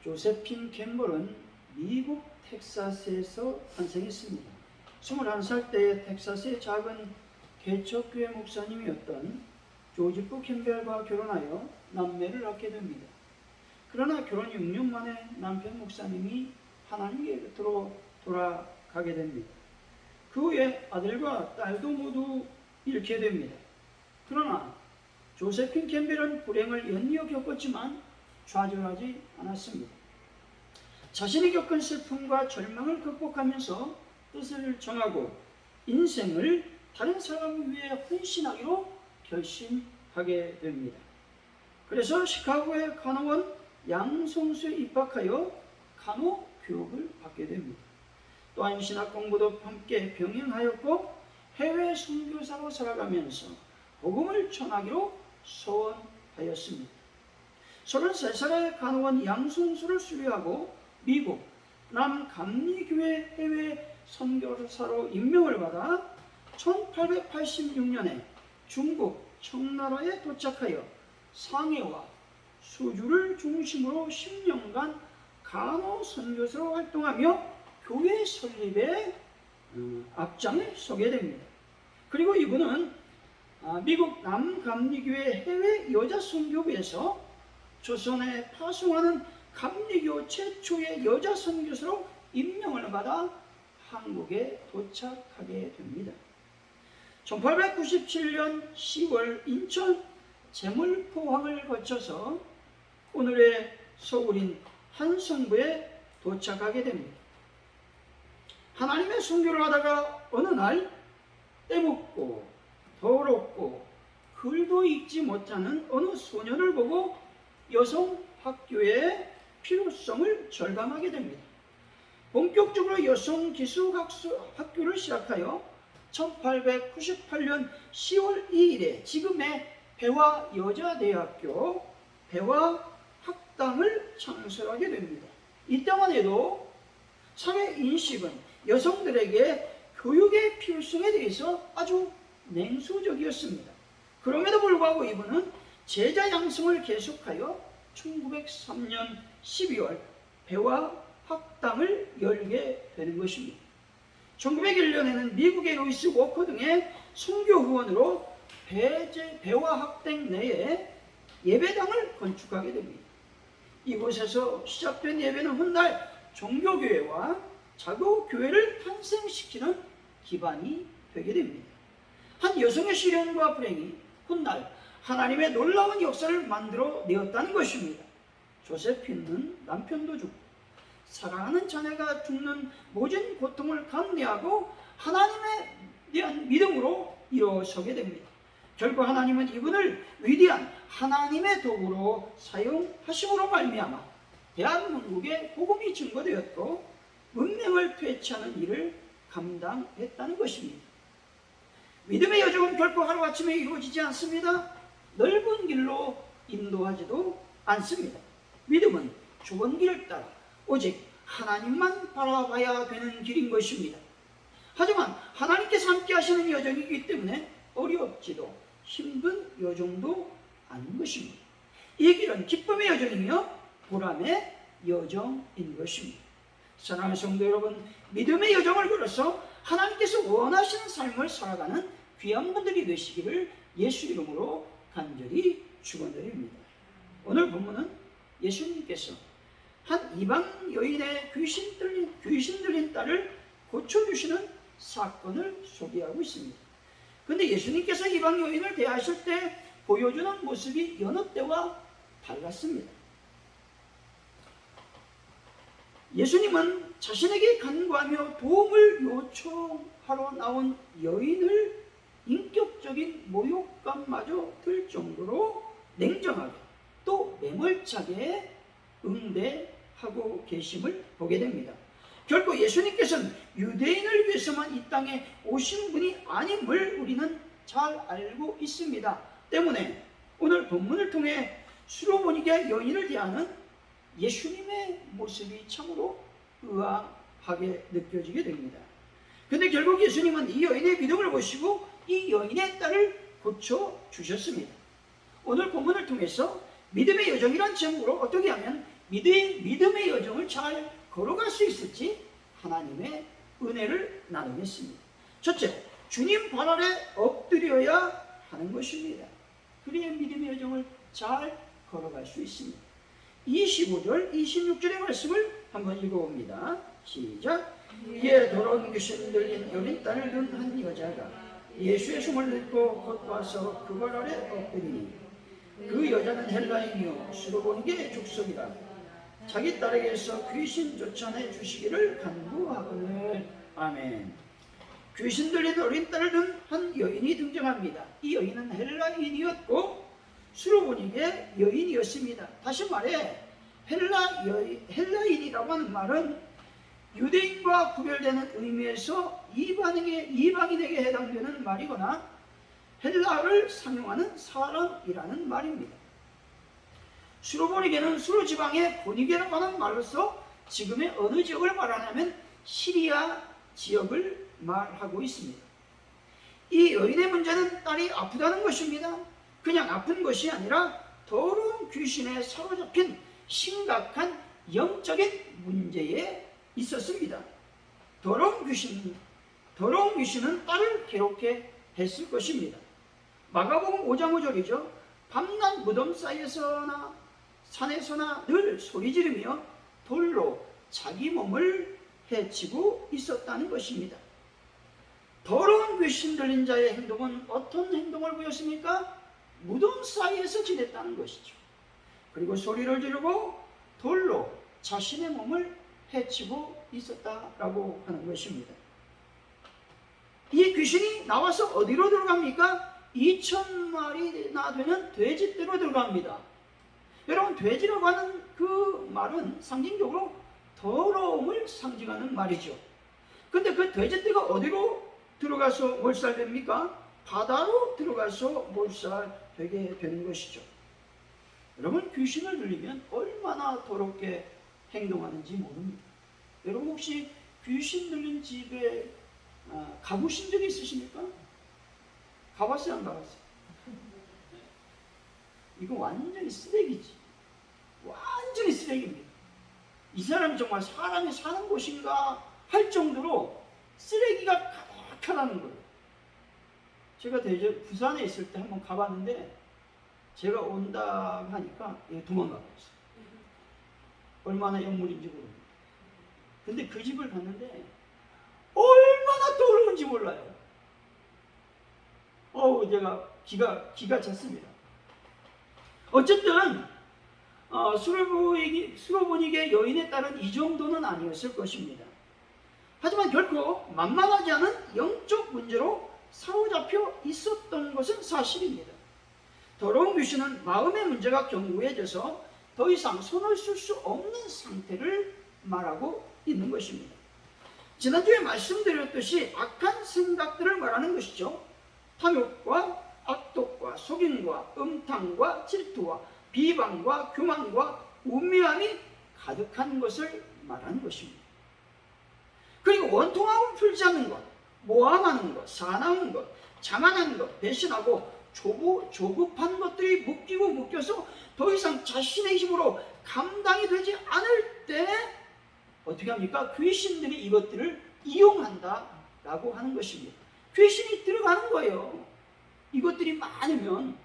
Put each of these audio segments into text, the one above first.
조세핀 캠벌은 미국 텍사스에서 탄생했습니다. 21살 때 텍사스의 작은 개척교회 목사님이었던 조지프 캠벨과 결혼하여 남매를 낳게 됩니다. 그러나 결혼 6년 만에 남편 목사님이 하나님의 곁으로 돌아가게 됩니다. 그 후에 아들과 딸도 모두 잃게 됩니다. 그러나 조세핀 캠벨은 불행을 연이어 겪었지만 좌절하지 않았습니다. 자신이 겪은 슬픔과 절망을 극복하면서 뜻을 정하고 인생을 다른 사람을 위해 헌신하기로 결심하게 됩니다. 그래서 시카고의 간호원 양성소에 입학하여 간호 교육을 받게 됩니다. 또한 신학 공부도 함께 병행하였고 해외 선교사로 살아가면서 복음을 전하기로 소원하였습니다. 33살의 간호원 양성소를 수료하고 미국 남감리교회 해외 선교사로 임명을 받아 1886년에 중국 청나라에 도착하여 상해와 수주를 중심으로 10년간 간호 선교사로 활동하며 교회 설립에 앞장을 서게 됩니다. 그리고 이분은 미국 남감리교회 해외 여자 선교부에서 조선에 파송하는 감리교 최초의 여자 선교사로 임명을 받아 한국에 도착하게 됩니다. 1897년 10월 인천 제물포항을 거쳐서 오늘의 서울인 한성부에 도착하게 됩니다. 하나님의 선교를 하다가 어느 날 때묻고 더럽고 글도 읽지 못하는 어느 소년을 보고 여성 학교의 필요성을 절감하게 됩니다. 본격적으로 여성 기숙학교를 시작하여 1898년 10월 2일에 지금의 배화여자대학교 배화학당을 창설하게 됩니다. 이때만 해도 사회 인식은 여성들에게 교육의 필요성에 대해서 아주 냉소적이었습니다. 그럼에도 불구하고 이분은 제자 양성을 계속하여 1903년 12월 배화학당을 열게 되는 것입니다. 1901년에는 미국의 루이스 워커 등의 선교 후원으로 배화학당 내에 예배당을 건축하게 됩니다. 이곳에서 시작된 예배는 훗날 종교교회와 자교교회를 탄생시키는 기반이 되게 됩니다. 한 여성의 시련과 불행이 훗날 하나님의 놀라운 역사를 만들어 내었다는 것입니다. 조세핀은 남편도 죽고 사랑하는 자녀가 죽는 모진 고통을 감내하고 하나님에 대한 믿음으로 일어서게 됩니다. 결국 하나님은 이분을 위대한 하나님의 도구로 사용하심으로 말미암아 대한민국에 복음이 증거되었고 문명을 퇴치하는 일을 감당했다는 것입니다. 믿음의 여정은 결코 하루아침에 이루어지지 않습니다. 넓은 길로 인도하지도 않습니다. 믿음은 좁은 길을 따라 오직 하나님만 바라봐야 되는 길인 것입니다. 하지만 하나님께서 함께 하시는 여정이기 때문에 어렵지도 힘든 여정도 아닌 것입니다. 이 길은 기쁨의 여정이며 보람의 여정인 것입니다. 사랑하는 성도 여러분, 믿음의 여정을 걸어서 하나님께서 원하시는 삶을 살아가는 귀한 분들이 되시기를 예수 이름으로 간절히 축원드립니다. 오늘 본문은 예수님께서 한 이방 여인의 귀신 들린 딸을 고쳐주시는 사건을 소개하고 있습니다. 그런데 예수님께서 이방 여인을 대하실 때 보여주는 모습이 여느 때와 달랐습니다. 예수님은 자신에게 간구하며 도움을 요청하러 나온 여인을 인격적인 모욕감마저 들 정도로 냉정하게 또 매몰차게 응대하고 계심을 보게 됩니다. 결국 예수님께서는 유대인을 위해서만 이 땅에 오신 분이 아님을 우리는 잘 알고 있습니다. 때문에 오늘 본문을 통해 수로보니게 여인을 대하는 예수님의 모습이 참으로 의아하게 느껴지게 됩니다. 그런데 결국 예수님은 이 여인의 믿음을 보시고 이 여인의 딸을 고쳐주셨습니다. 오늘 본문을 통해서 믿음의 여정이란 제목으로 어떻게 하면 믿음의 여정을 잘 걸어갈 수 있을지 하나님의 은혜를 나누겠습니다. 첫째, 주님 발 아래 엎드려야 하는 것입니다. 그래야 믿음의 여정을 잘 걸어갈 수 있습니다. 25절, 26절의 말씀을 한번 읽어봅니다. 시작. 이에 더러운 귀신 들린 여린 딸을 둔 한 여자가 예수의 숨을 듣고 곧 와서 그 발 아래 엎드리니 그 여자는 헬라인이요 수로보니게 족속이라. 자기 딸에게서 귀신 쫓아내 주시기를 간구하거늘. 아멘. 귀신 들린 어린 딸을 둔 한 여인이 등장합니다. 이 여인은 헬라인이었고 수로보니게 여인이었습니다. 다시 말해 헬라인이라고 하는 말은 유대인과 구별되는 의미에서 이방인에게 해당되는 말이거나 헬라어를 상용하는 사람이라는 말입니다. 수로보니게는 수로 지방의 보니게라고 하는 말로서 지금의 어느 지역을 말하냐면 시리아 지역을 말하고 있습니다. 이 여인의 문제는 딸이 아프다는 것입니다. 그냥 아픈 것이 아니라 더러운 귀신에 사로잡힌 심각한 영적인 문제에 있었습니다. 더러운 귀신은 딸을 괴롭게 했을 것입니다. 마가복음 5장 5절이죠. 밤낮 무덤 사이에서나 산에서나 늘 소리 지르며 돌로 자기 몸을 해치고 있었다는 것입니다. 더러운 귀신 들린 자의 행동은 어떤 행동을 보였습니까? 무덤 사이에서 지냈다는 것이죠. 그리고 소리를 지르고 돌로 자신의 몸을 해치고 있었다라고 하는 것입니다. 이 귀신이 나와서 어디로 들어갑니까? 2,000마리나 되는 돼지떼로 들어갑니다. 여러분, 돼지라고 하는 그 말은 상징적으로 더러움을 상징하는 말이죠. 근데 그 돼지떼가 어디로 들어가서 몰살됩니까? 바다로 들어가서 몰살되게 되는 것이죠. 여러분, 귀신을 들리면 얼마나 더럽게 행동하는지 모릅니다. 여러분, 혹시 귀신 들린 집에 가보신 적이 있으십니까? 가봤어요, 안 가봤어요? 이거 완전히 쓰레기지. 완전히 쓰레기입니다. 이 사람이 정말 사람이 사는 곳인가 할 정도로 쓰레기가 가득하다는 거예요. 제가 부산에 있을 때 한번 가봤는데 제가 온다 하니까 도망가 버렸어요. 얼마나 영물인지 모릅니다. 근데 그 집을 갔는데 얼마나 더러운지 몰라요. 제가 기가 찼습니다. 어쨌든 수로보니게 여인에 따른 이 정도는 아니었을 것입니다. 하지만 결코 만만하지 않은 영적 문제로 사로잡혀 있었던 것은 사실입니다. 더러운 귀신은 마음의 문제가 견고해져서 더 이상 손을 쓸 수 없는 상태를 말하고 있는 것입니다. 지난주에 말씀드렸듯이 악한 생각들을 말하는 것이죠. 탐욕과 악독과 속임과 음탕과 질투와 비방과 교만과 우매함이 가득한 것을 말하는 것입니다. 그리고 원통함을 풀지 않는 것, 모함하는 것, 사나운 것, 자만한 것, 배신하고 조급한 것들이 묶여서 더 이상 자신의 힘으로 감당이 되지 않을 때 어떻게 합니까? 귀신들이 이것들을 이용한다라고 하는 것입니다. 귀신이 들어가는 거예요. 이것들이 많으면.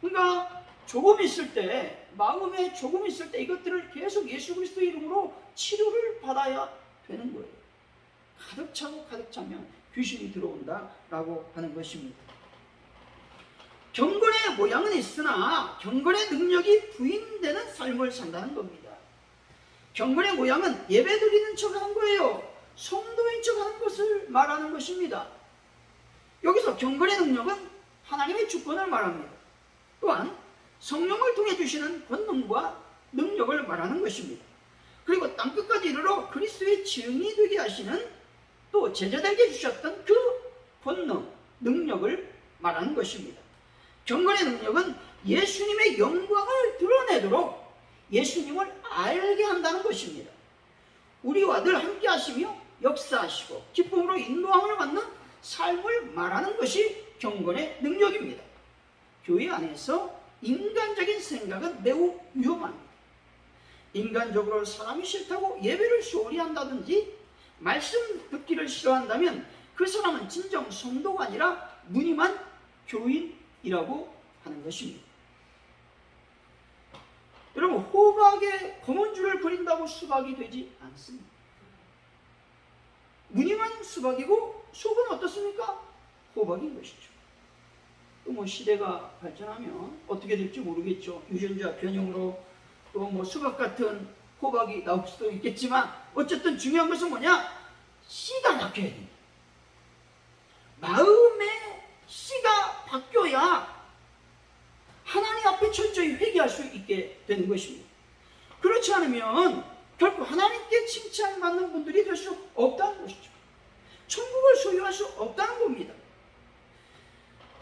그러니까 조금 있을 때, 마음에 조금 있을 때 이것들을 계속 예수 그리스도의 이름으로 치료를 받아야 되는 거예요. 가득 차면 귀신이 들어온다라고 하는 것입니다. 경건의 모양은 있으나 경건의 능력이 부인되는 삶을 산다는 겁니다. 경건의 모양은 예배 드리는 척하는 거예요. 성도인 척하는 것을 말하는 것입니다. 여기서 경건의 능력은 하나님의 주권을 말합니다. 또한 성령을 통해 주시는 권능과 능력을 말하는 것입니다. 그리고 땅끝까지 이르러 그리스도의 증인이 되게 하시는 또 제자들에게 주셨던 그 권능, 능력을 말하는 것입니다. 경건의 능력은 예수님의 영광을 드러내도록 예수님을 알게 한다는 것입니다. 우리와 늘 함께 하시며 역사하시고 기쁨으로 인도함을 받는 삶을 말하는 것이 경건의 능력입니다. 교회 안에서 인간적인 생각은 매우 위험합니다. 인간적으로 사람이 싫다고 예배를 소홀히 한다든지 말씀 듣기를 싫어한다면 그 사람은 진정 성도가 아니라 무늬만 교인이라고 하는 것입니다. 여러분, 호박에 검은 줄을 그린다고 수박이 되지 않습니다. 무늬만 수박이고 속은 어떻습니까? 호박인 것이죠. 또 뭐 시대가 발전하면 어떻게 될지 모르겠죠. 유전자 변형으로 또 뭐 수박 같은 호박이 나올 수도 있겠지만 어쨌든 중요한 것은 뭐냐? 씨가 바뀌어야 됩니다. 마음의 씨가 바뀌어야 하나님 앞에 철저히 회개할 수 있게 되는 것입니다. 그렇지 않으면 결코 하나님께 칭찬받는 분들이 될 수 없다는 것이죠. 천국을 소유할 수 없다는 겁니다.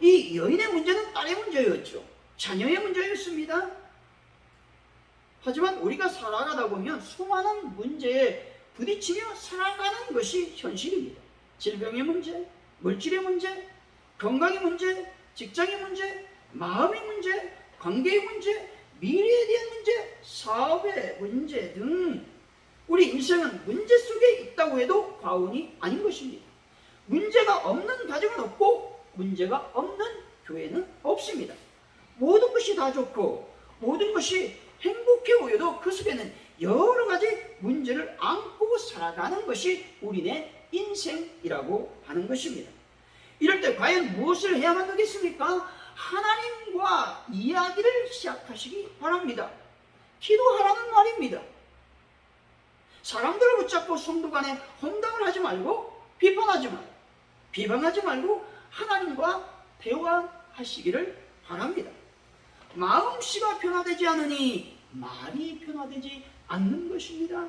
이 여인의 문제는 딸의 문제였죠. 자녀의 문제였습니다. 하지만 우리가 살아가다 보면 수많은 문제에 부딪히며 살아가는 것이 현실입니다. 질병의 문제, 물질의 문제, 건강의 문제, 직장의 문제, 마음의 문제, 관계의 문제, 미래에 대한 문제, 사업의 문제 등 우리 인생은 문제 속에 있다고 해도 과언이 아닌 것입니다. 문제가 없는 가정은 없고 문제가 없는 교회는 없습니다. 모든 것이 다 좋고 모든 것이 행복해 보여도 그 속에는 여러 가지 문제를 안고 살아가는 것이 우리네 인생이라고 하는 것입니다. 이럴 때 과연 무엇을 해야만 되겠습니까? 하나님과 이야기를 시작하시기 바랍니다. 기도하라는 말입니다. 사람들을 붙잡고 성도 간에 험담을 하지 말고 비방하지 말고 하나님과 대화하시기를 바랍니다. 마음씨가 변화되지 않으니 말이 변화되지 않는 것입니다.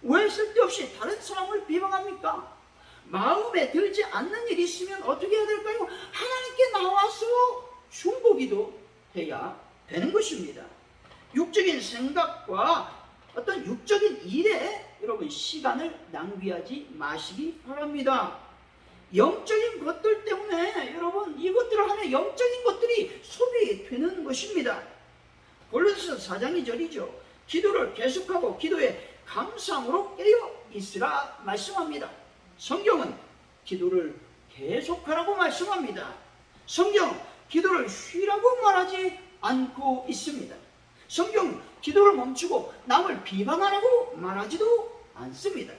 왜 쓸데없이 다른 사람을 비방합니까? 마음에 들지 않는 일이 있으면 어떻게 해야 될까요? 하나님께 나와서 중보기도 해야 되는 것입니다. 육적인 생각과 어떤 육적인 일에 여러분 시간을 낭비하지 마시기 바랍니다. 영적인 것들 때문에 여러분 이것들을 하면 영적인 것들이 소비되는 것입니다. 골로새서 4장 2절이죠. 기도를 계속하고 기도에 감사함으로 깨어 있으라 말씀합니다. 성경은 기도를 계속하라고 말씀합니다. 성경 기도를 쉬라고 말하지 않고 있습니다. 성경 기도를 멈추고 남을 비방하라고 말하지도 않습니다.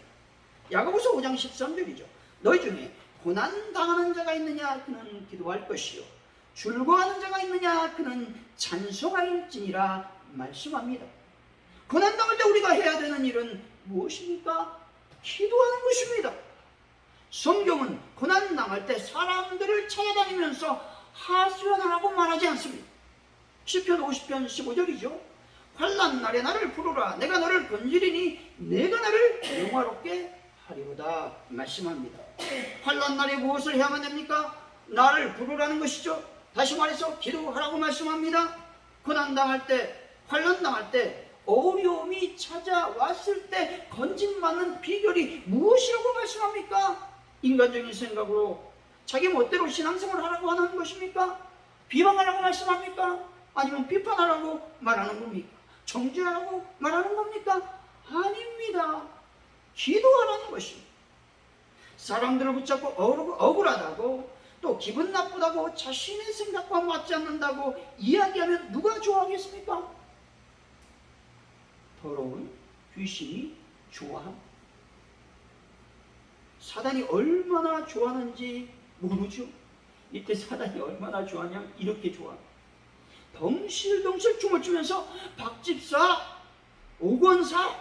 야고보서 5장 13절이죠. 너희 중에 고난당하는 자가 있느냐 그는 기도할 것이요 즐거워하는 자가 있느냐 그는 찬송할지니라 말씀합니다. 고난당할 때 우리가 해야 되는 일은 무엇입니까? 기도하는 것입니다. 성경은 고난당할 때 사람들을 찾아다니면서 하소연하라고 말하지 않습니다. 시편 50편 15절이죠. 환난 날에 나를 부르라 내가 너를 건지리니 내가 나를 영화롭게 하리로다 말씀합니다. 환난 날에 무엇을 해야만 됩니까? 나를 부르라는 것이죠. 다시 말해서 기도하라고 말씀합니다. 고난당할 때, 환난당할 때, 어려움이 찾아왔을 때 건진받는 비결이 무엇이라고 말씀합니까? 인간적인 생각으로 자기 멋대로 신앙생활을 하라고 하는 것입니까? 비방하라고 말씀합니까? 아니면 비판하라고 말하는 겁니까? 정죄하라고 말하는 겁니까? 아닙니다. 기도하라는 것입니다. 사람들을 붙잡고 억울하다고 또 기분 나쁘다고 자신의 생각과 맞지 않는다고 이야기하면 누가 좋아하겠습니까? 더러운 귀신이 좋아합니다. 사단이 얼마나 좋아하는지 모르죠. 이때 사단이 얼마나 좋아하냐면 이렇게 좋아합니다. 덩실덩실 춤을 추면서 박집사, 오권사,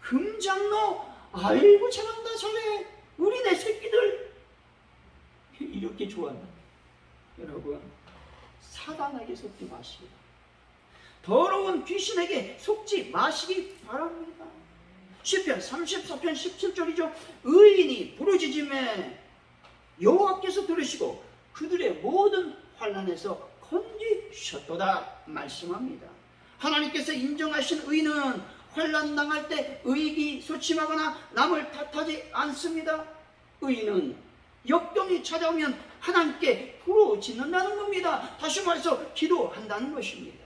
금장로 아이고 잘한다 잘해 우리 내 새끼들 이렇게 좋아한다. 여러분 사단에게 속지 마시기 더러운 귀신에게 속지 마시기 바랍니다. 시편 34편 17절이죠. 의인이 부르짖음에 여호와께서 들으시고 그들의 모든 환난에서 건지셨도다 말씀합니다. 하나님께서 인정하신 의인은 환난 당할 때 의기소침하거나 남을 탓하지 않습니다. 의인은 역경이 찾아오면 하나님께 부르짖는다는 겁니다. 다시 말해서 기도한다는 것입니다.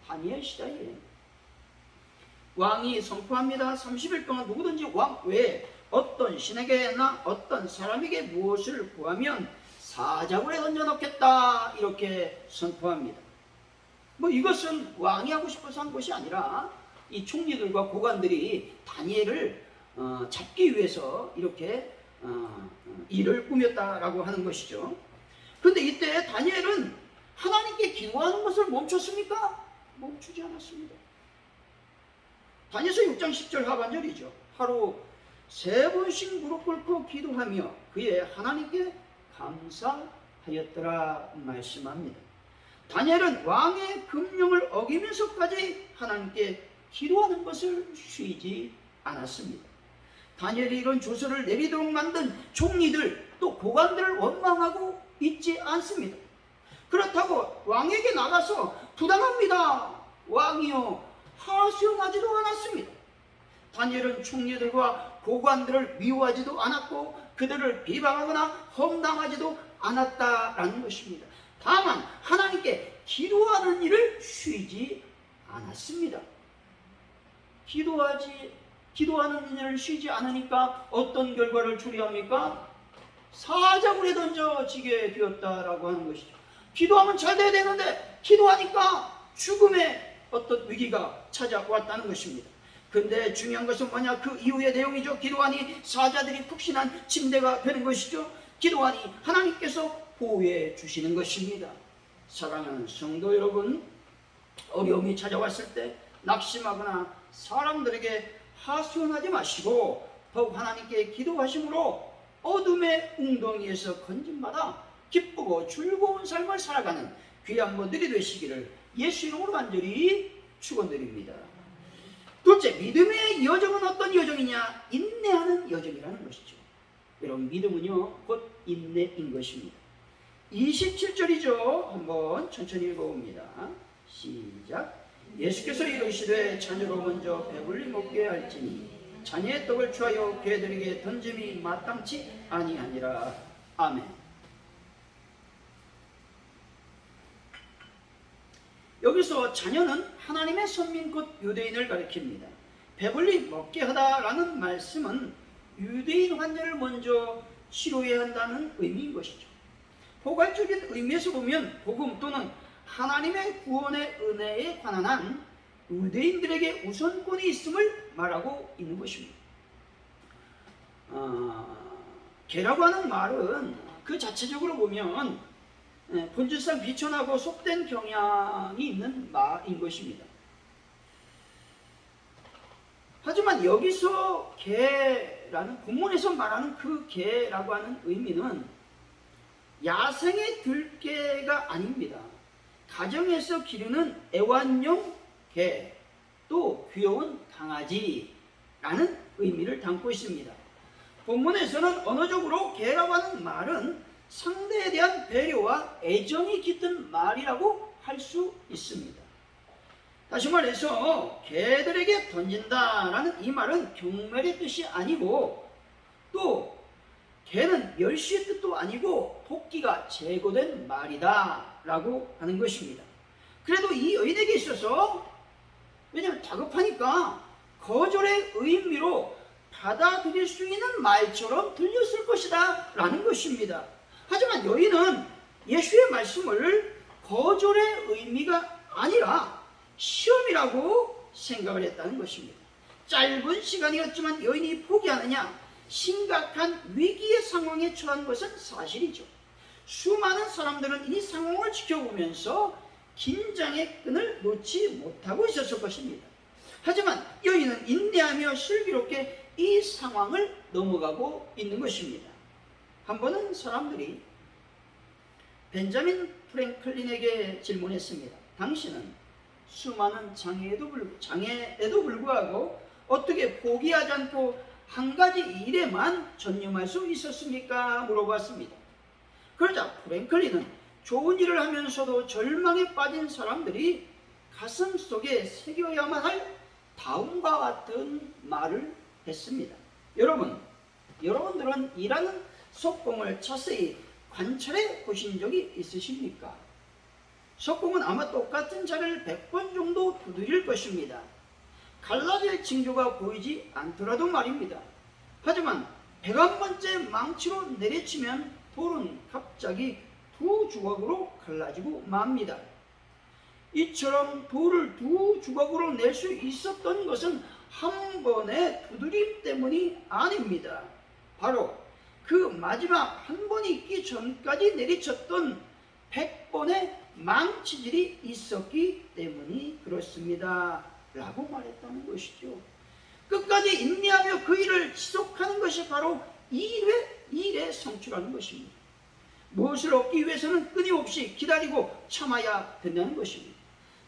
다니엘 시대에 왕이 선포합니다. 30일 동안 누구든지 왕 외에 어떤 신에게나 어떤 사람에게 무엇을 구하면 사자굴에 던져놓겠다, 이렇게 선포합니다. 뭐 이것은 왕이 하고 싶어서 한 것이 아니라 이 총리들과 고관들이 다니엘을 잡기 위해서 이렇게 일을 꾸몄다라고 하는 것이죠. 그런데 이때 다니엘은 하나님께 기도하는 것을 멈췄습니까? 멈추지 않았습니다. 다니엘서 6장 10절 하반절이죠. 하루 3번씩 무릎 꿇고 기도하며 그의 하나님께 감사하였더라 말씀합니다. 다니엘은 왕의 금령을 어기면서까지 하나님께 기도하는 것을 쉬지 않았습니다. 다니엘이 이런 조서를 내리도록 만든 총리들 또 고관들을 원망하고 있지 않습니다. 그렇다고 왕에게 나가서 부당합니다, 왕이요, 하소연하지도 않았습니다. 다니엘은 총리들과 고관들을 미워하지도 않았고 그들을 비방하거나 험담하지도 않았다라는 것입니다. 다만 하나님께 기도하는 일을 쉬지 않았습니다. 기도하는 일을 쉬지 않으니까 어떤 결과를 초래합니까? 사자굴에 던져지게 되었다라고 하는 것이죠. 기도하면 잘 돼야 되는데 기도하니까 죽음의 어떤 위기가 찾아왔다는 것입니다. 근데 중요한 것은 뭐냐? 그 이후의 내용이죠. 기도하니 사자들이 푹신한 침대가 되는 것이죠. 기도하니 하나님께서 보호해 주시는 것입니다. 사랑하는 성도 여러분, 어려움이 찾아왔을 때 낙심하거나 사람들에게 하소연하지 마시고 더욱 하나님께 기도하심으로 어둠의 웅덩이에서 건진받아 기쁘고 즐거운 삶을 살아가는 귀한 분들이 되시기를 예수 이름으로 간절히 축원드립니다. 둘째, 믿음의 여정은 어떤 여정이냐? 인내하는 여정이라는 것이죠. 여러분, 믿음은요 곧 인내인 것입니다. 27절이죠. 한번 천천히 읽어봅니다. 시작. 예수께서 이르시되 자녀로 먼저 배불리 먹게 할지니 자녀의 떡을 취하여 개들에게 던짐이 마땅치 아니하니라. 아멘. 여기서 자녀는 하나님의 선민 곧 유대인을 가리킵니다. 배불리 먹게 하다라는 말씀은 유대인 환자를 먼저 치료해야 한다는 의미인 것이죠. 포괄적인 의미에서 보면 복음 또는 하나님의 구원의 은혜에 관한 한 유대인들에게 우선권이 있음을 말하고 있는 것입니다. 개라고 하는 말은 그 자체적으로 보면 본질상 비천하고 속된 경향이 있는 말인 것입니다. 하지만 여기서 개라는 본문에서 말하는 그 개라고 하는 의미는 야생의 들개가 아닙니다. 가정에서 기르는 애완용 개, 또 귀여운 강아지라는 의미를 담고 있습니다. 본문에서는 언어적으로 개라고 하는 말은 상대에 대한 배려와 애정이 깃든 말이라고 할 수 있습니다. 다시 말해서 개들에게 던진다라는 이 말은 경멸의 뜻이 아니고 또 개는 멸시의 뜻도 아니고 복귀가 제거된 말이다 라고 하는 것입니다. 그래도 이 여인에게 있어서 왜냐하면 다급하니까 거절의 의미로 받아들일 수 있는 말처럼 들렸을 것이다 라는 것입니다. 하지만 여인은 예수의 말씀을 거절의 의미가 아니라 시험이라고 생각을 했다는 것입니다. 짧은 시간이었지만 여인이 포기하느냐? 심각한 위기의 상황에 처한 것은 사실이죠. 수많은 사람들은 이 상황을 지켜보면서 긴장의 끈을 놓지 못하고 있었을 것입니다. 하지만 여인은 인내하며 슬기롭게 이 상황을 넘어가고 있는 것입니다. 한 번은 사람들이 벤자민 프랭클린에게 질문했습니다. 당신은 수많은 장애에도 불구하고 어떻게 포기하지 않고 한 가지 일에만 전념할 수 있었습니까? 물어봤습니다. 그러자 프랭클린은 좋은 일을 하면서도 절망에 빠진 사람들이 가슴 속에 새겨야만 할 다음과 같은 말을 했습니다. 여러분들은 일하는 석공을 자세히 관찰해 보신 적이 있으십니까? 석공은 아마 똑같은 자를 100번 정도 두드릴 것입니다. 갈라질 징조가 보이지 않더라도 말입니다. 하지만 101번째 망치로 내리치면 돌은 갑자기 두 조각으로 갈라지고 맙니다. 이처럼 돌을 두 조각으로 낼 수 있었던 것은 한 번의 두드림 때문이 아닙니다. 바로 그 마지막 한 번이 있기 전까지 내리쳤던 100번의 망치질이 있었기 때문이 그렇습니다. 라고 말했다는 것이죠. 끝까지 인내하며 그 일을 지속하는 것이 바로 일의 성취라는 것입니다. 무엇을 얻기 위해서는 끊임없이 기다리고 참아야 된다는 것입니다.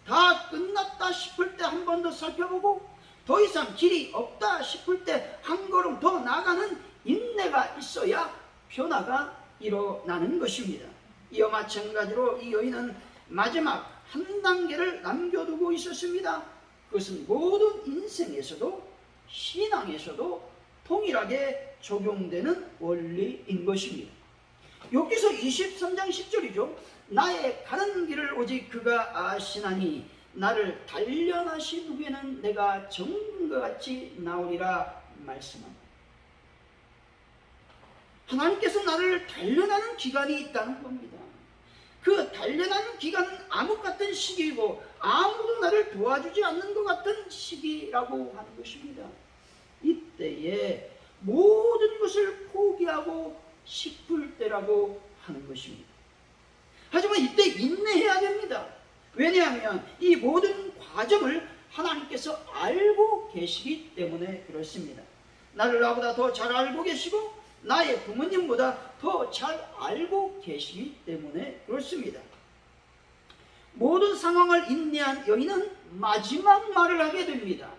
다 끝났다 싶을 때 한 번 더 살펴보고 더 이상 길이 없다 싶을 때 한 걸음 더 나가는 인내가 있어야 변화가 일어나는 것입니다. 이와 마찬가지로 이 여인은 마지막 한 단계를 남겨두고 있었습니다. 그것은 모든 인생에서도 신앙에서도 동일하게 적용되는 원리인 것입니다. 여기서 23장 10절이죠. 나의 가는 길을 오직 그가 아시나니 나를 단련하신 후에는 내가 정금과 같이 나오리라 말씀합니다. 하나님께서 나를 단련하는 기간이 있다는 겁니다. 그 단련하는 기간은 암흑 같은 시기이고 아무도 나를 도와주지 않는 것 같은 시기라고 하는 것입니다. 이때에 모든 것을 포기하고 싶을 때라고 하는 것입니다. 하지만 이때 인내해야 됩니다. 왜냐하면 이 모든 과정을 하나님께서 알고 계시기 때문에 그렇습니다. 나를 나보다 더 잘 알고 계시고 나의 부모님보다 더 잘 알고 계시기 때문에 그렇습니다. 모든 상황을 인내한 여인은 마지막 말을 하게 됩니다.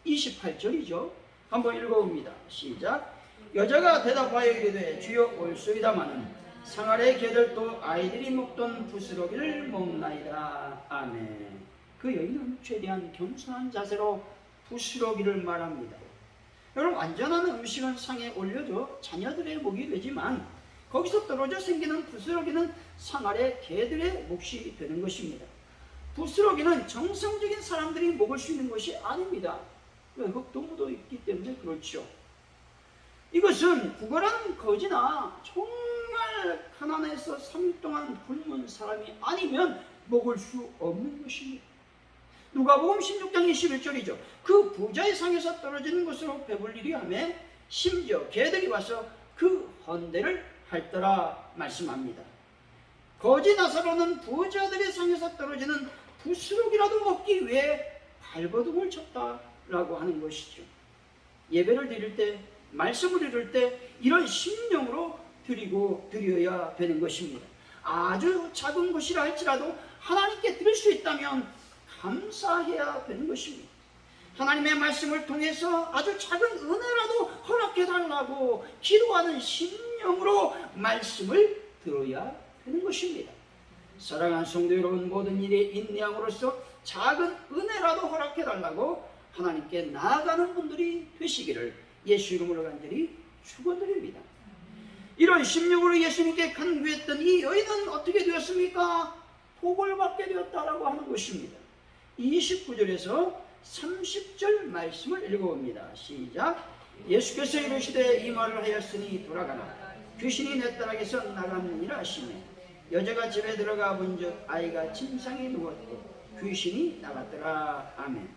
28절이죠. 한번 읽어봅니다. 시작. 여자가 대답하여 이르되 주여 올소이다마는 상아래 개들도 아이들이 먹던 부스러기를 먹나이다. 아멘. 그 여인은 최대한 겸손한 자세로 부스러기를 말합니다. 여러분, 안전한 음식은 상에 올려져 자녀들의 목이 되지만 거기서 떨어져 생기는 부스러기는 상아래 개들의 몫이 되는 것입니다. 부스러기는 정상적인 사람들이 먹을 수 있는 것이 아닙니다. 흙도 묻어 있기 때문에 그렇죠. 이것은 구걸하는 거지나 정말 가난해서 3일 동안 굶은 사람이 아니면 먹을 수 없는 것입니다. 누가복음 16장 21절이죠. 그 부자의 상에서 떨어지는 것으로 배불리리 하며 심지어 개들이 와서 그 헌대를 핥더라 말씀합니다. 거지 나사로는 부자들의 상에서 떨어지는 부스러기라도 먹기 위해 발버둥을 쳤다라고 하는 것이죠. 예배를 드릴 때, 말씀을 읽을 때 이런 심령으로 드려야 되는 것입니다. 아주 작은 것이라 할지라도 하나님께 드릴 수 있다면 감사해야 되는 것입니다. 하나님의 말씀을 통해서 아주 작은 은혜라도 허락해달라고 기도하는 심령으로 말씀을 들어야 되는 것입니다. 사랑하는 성도 여러분, 모든 일에 인내함으로써 작은 은혜라도 허락해달라고 하나님께 나아가는 분들이 되시기를 예수 이름으로 간절히 축원드립니다. 이런 심령으로 예수님께 간구했던 이 여인은 어떻게 되었습니까? 복을 받게 되었다라고 하는 것입니다. 29절에서 30절 말씀을 읽어봅니다. 시작. 예수께서 이르시되 이 말을 하였으니 돌아가라. 귀신이 내 딸에게서 나갔느니라 하시매 여자가 집에 들어가 본즉 아이가 침상에 누웠고 귀신이 나갔더라. 아멘.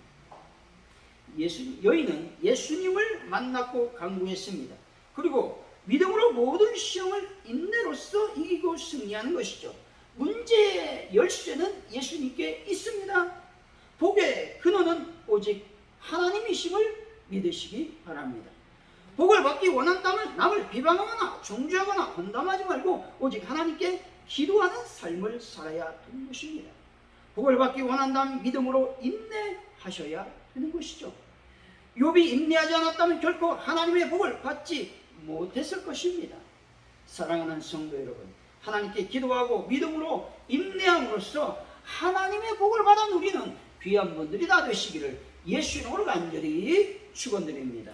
여인은 예수님을 만났고 간구했습니다. 그리고 믿음으로 모든 시험을 인내로써 이기고 승리하는 것이죠. 문제의 열쇠는 예수님께 있습니다. 복의 근원은 오직 하나님이심을 믿으시기 바랍니다. 복을 받기 원한다면 남을 비방하거나 정죄하거나 건담하지 말고 오직 하나님께 기도하는 삶을 살아야 되는 것입니다. 복을 받기 원한다면 믿음으로 인내하셔야 되는 것이죠. 욥이 인내하지 않았다면 결코 하나님의 복을 받지 못했을 것입니다. 사랑하는 성도 여러분, 하나님께 기도하고 믿음으로 인내함으로써 하나님의 복을 받아 누리는 귀한 분들이 다 되시기를 예수 이름으로 간절히 축원드립니다.